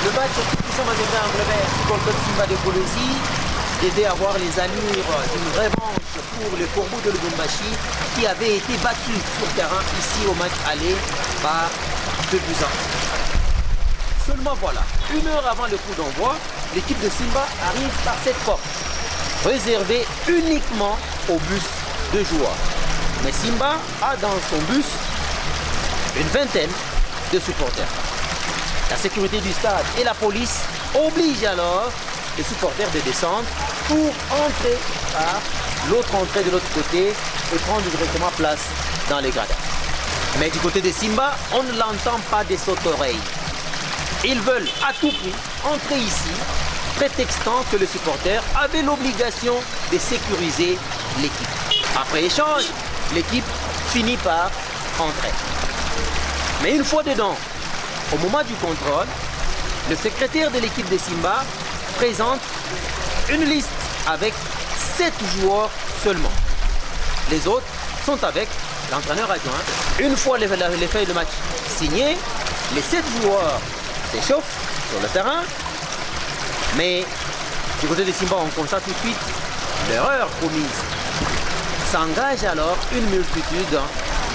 Le match Simba Mazembe Anglebert contre Simba de Kolwezi devait avoir les allures d'une revanche pour le Corbeau de Lubumbashi qui avait été battu sur terrain ici au match aller par 2 buts à 1. Seulement voilà, 1 heure avant le coup d'envoi, l'équipe de Simba arrive par cette porte, réservée uniquement au bus de joueurs. Mais Simba a dans son bus une vingtaine de supporters. La sécurité du stade et la police obligent alors les supporters de descendre pour entrer par l'autre entrée de l'autre côté et prendre directement place dans les gradins. Mais du côté de Simba, on ne l'entend pas des sautes-oreilles. Ils veulent à tout prix entrer ici, prétextant que les supporters avaient l'obligation de sécuriser l'équipe. Après échange, l'équipe finit par entrer. Mais une fois dedans, au moment du contrôle, le secrétaire de l'équipe de Simba présente une liste avec 7 joueurs seulement. Les autres sont avec l'entraîneur adjoint. Une fois les feuilles de match signées, les 7 joueurs s'échauffent sur le terrain. Mais du côté de Simba, on constate tout de suite l'erreur commise. S'engage alors une multitude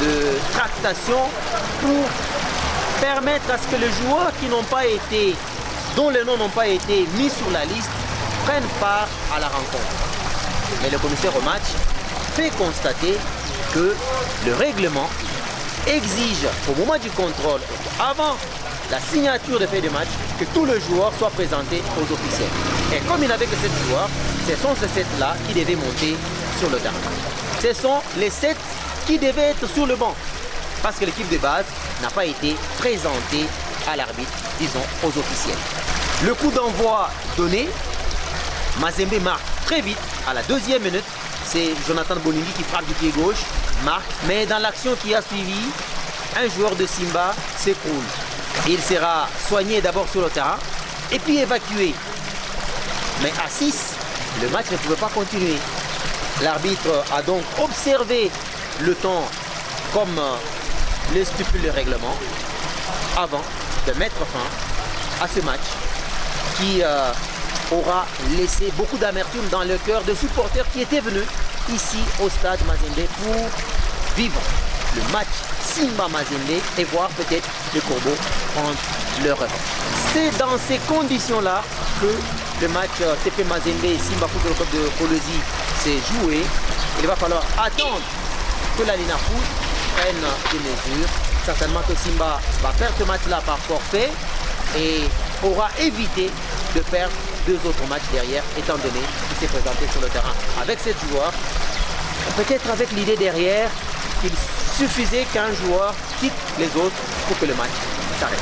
de tractations pour permettre à ce que les joueurs qui n'ont pas été, dont les noms n'ont pas été mis sur la liste, prennent part à la rencontre. Mais le commissaire au match fait constater que le règlement exige au moment du contrôle, avant la signature de feuille de match, que tous les joueurs soient présentés aux officiels. Et comme il n'avait que 7 joueurs, ce sont ces 7-là qui devaient monter sur le terrain. Ce sont les 7 qui devaient être sur le banc, parce que l'équipe de base n'a pas été présentée à l'arbitre, disons aux officiels. Le coup d'envoi donné, Mazembe marque très vite, à la 2e minute, c'est Jonathan Bonindi qui frappe du pied gauche, marque, mais dans l'action qui a suivi, un joueur de Simba s'écroule. Il sera soigné d'abord sur le terrain, et puis évacué. Mais à 6, le match ne pouvait pas continuer. L'arbitre a donc observé le temps comme le stipule le règlement avant de mettre fin à ce match qui aura laissé beaucoup d'amertume dans le cœur de supporters qui étaient venus ici au stade Mazembe pour vivre le match Simba Mazembe et voir peut-être les Corbeaux prendre leur revanche. C'est dans ces conditions-là que le match TP Mazembe et Simba Football Club de Kolwezi s'est joué. Il va falloir attendre que la Linafoot prenne des mesures. Certainement que Simba va perdre ce match-là par forfait et aura évité de perdre 2 autres matchs derrière, étant donné qu'il s'est présenté sur le terrain avec 7 joueurs. Peut-être avec l'idée derrière qu'il suffisait qu'un joueur quitte les autres pour que le match s'arrête.